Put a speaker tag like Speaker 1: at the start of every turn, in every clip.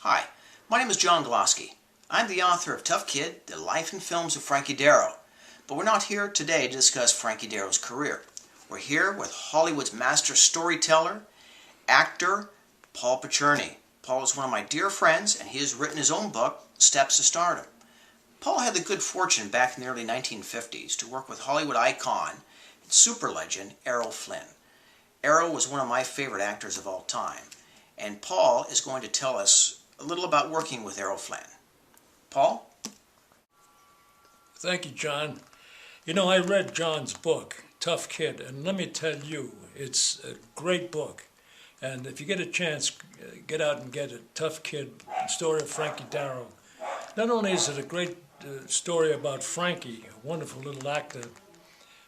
Speaker 1: Hi, my name is John Gloske. I'm the author of Tough Kid, The Life and Films of Frankie Darro. But we're not here today to discuss Frankie Darro's career. We're here with Hollywood's master storyteller, actor, Paul Picerni. Paul is one of my dear friends, and he has written his own book, Steps to Stardom. Paul had the good fortune back in the early 1950s to work with Hollywood icon and super legend Errol Flynn. Errol was one of my favorite actors of all time, and Paul is going to tell us a little about working with Errol Flynn. Paul?
Speaker 2: Thank you, John. You know, I read John's book, Tough Kid, and let me tell you, it's a great book. And if you get a chance, get out and get it. Tough Kid, the story of Frankie Darro. Not only is it a great story about Frankie, a wonderful little actor,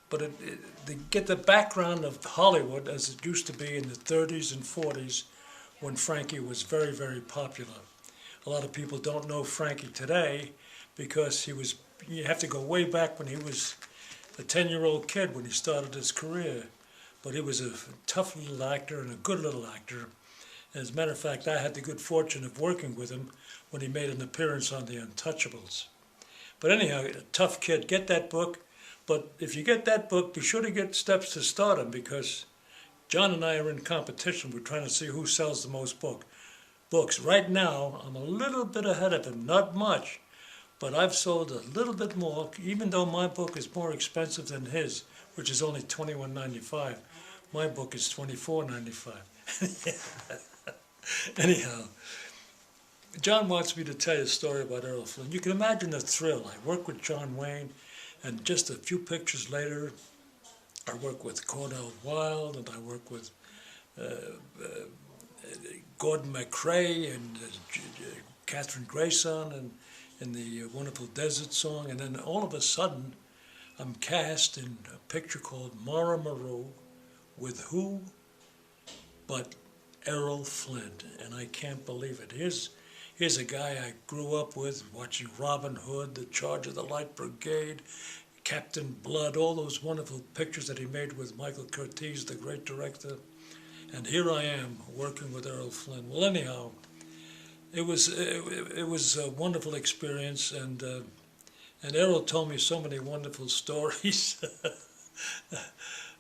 Speaker 2: but they get the background of Hollywood as it used to be in the 30s and 40s when Frankie was very, very popular. A lot of people don't know Frankie today because you have to go way back when he was a 10-year-old kid when he started his career. But he was a tough little actor and a good little actor. As a matter of fact, I had the good fortune of working with him when he made an appearance on The Untouchables. But anyhow, Tough Kid, get that book. But if you get that book, be sure to get Steps to Stardom, because John and I are in competition. We're trying to see who sells the most books. Right now, I'm a little bit ahead of him, not much, but I've sold a little bit more, even though my book is more expensive than his, which is only $21.95. My book is $24.95. Anyhow, John wants me to tell you a story about Errol Flynn. You can imagine the thrill. I worked with John Wayne, and just a few pictures later, I work with Cornell Wilde, and I work with Gordon MacRae and Catherine Grayson and the wonderful Desert Song. And then all of a sudden, I'm cast in a picture called Mara Maru with who but Errol Flynn. And I can't believe it. Here's a guy I grew up with, watching Robin Hood, The Charge of the Light Brigade, Captain Blood, all those wonderful pictures that he made with Michael Curtiz, the great director. And here I am working with Errol Flynn. Well, anyhow, it was a wonderful experience, and Errol told me so many wonderful stories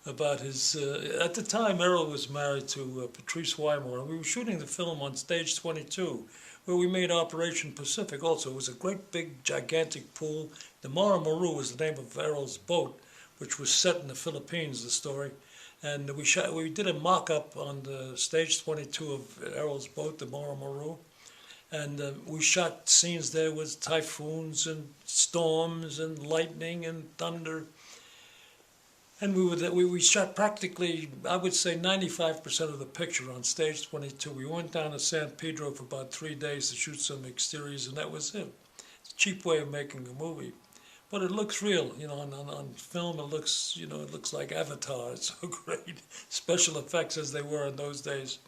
Speaker 2: about his. At the time, Errol was married to Patrice Wymore, and we were shooting the film on Stage 22, where we made Operation Pacific. Also, it was a great, big, gigantic pool. The Mara Maru was the name of Errol's boat, which was set in the Philippines. The story. And we did a mock-up on the Stage 22 of Errol's boat, the Mara Maru, and we shot scenes there with typhoons and storms and lightning and thunder. And we shot practically, I would say, 95% of the picture on Stage 22. We went down to San Pedro for about 3 days to shoot some exteriors, and that was it. It's a cheap way of making a movie. But it looks real, you know, on film it looks like Avatar. It's so great. Special effects as they were in those days.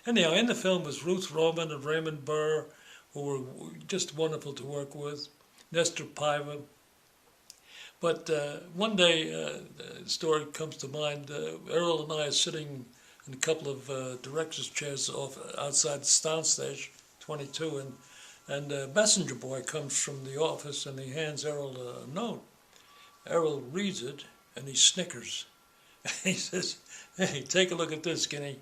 Speaker 2: Anyhow, in the film was Ruth Roman and Raymond Burr, who were just wonderful to work with, Nestor Piva. But one day, the story comes to mind, Errol and I are sitting in a couple of director's chairs outside the soundstage, 22, and a messenger boy comes from the office and he hands Errol a note. Errol reads it and he snickers. He says, "Hey, take a look at this, Skinny."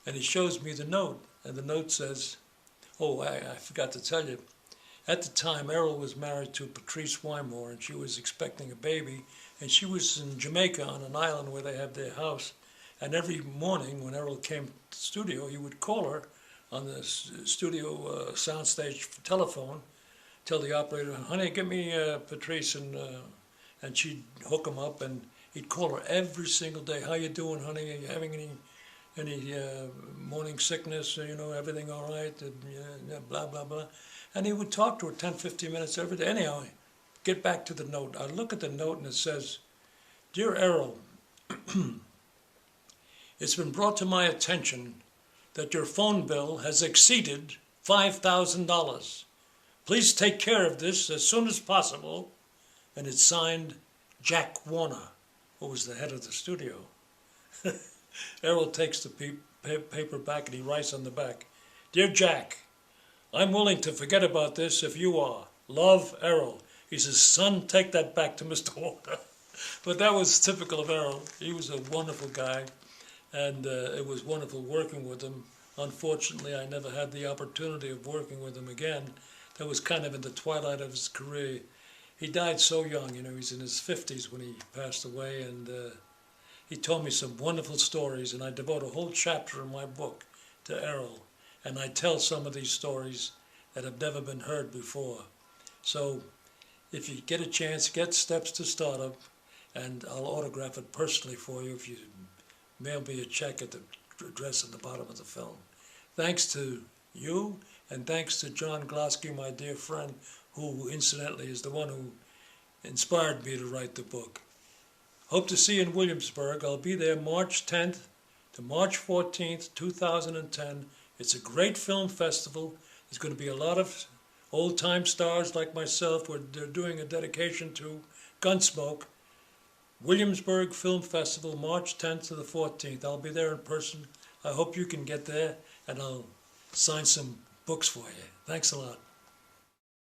Speaker 2: And he shows me the note, and the note says, oh, I forgot to tell you, at the time Errol was married to Patrice Wymore, and she was expecting a baby, and she was in Jamaica on an island where they have their house. And every morning when Errol came to the studio, he would call her on the studio soundstage telephone, tell the operator, "Honey, get me Patrice," and she'd hook him up, and he'd call her every single day. "How you doing, honey? Are you having any morning sickness? You know, everything all right?" And, blah, blah, blah. And he would talk to her 10, 15 minutes every day. Anyhow, get back to the note. I look at the note and it says, "Dear Errol, it's been brought to my attention that your phone bill has exceeded $5,000. Please take care of this as soon as possible." And it's signed Jack Warner, who was the head of the studio. Errol takes the paper back and he writes on the back, "Dear Jack, I'm willing to forget about this if you are. Love, Errol. He says, son, take that back to Mr. Walker. But that was typical of Errol. He was a wonderful guy, and it was wonderful working with him. Unfortunately, I never had the opportunity of working with him again. That was kind of in the twilight of his career. He died so young, you know, he's in his 50s when he passed away, and he told me some wonderful stories, and I devote a whole chapter in my book to Errol. And I tell some of these stories that have never been heard before. So if you get a chance, get Steps to Startup, and I'll autograph it personally for you if you mail me a check at the address at the bottom of the film. Thanks to you, and thanks to John Gloske, my dear friend, who incidentally is the one who inspired me to write the book. Hope to see you in Williamsburg. I'll be there March 10th to March 14th, 2010. It's a great film festival. There's going to be a lot of old-time stars like myself. They're doing a dedication to Gunsmoke. Williamsburg Film Festival, March 10th to the 14th. I'll be there in person. I hope you can get there, and I'll sign some books for you. Thanks a lot.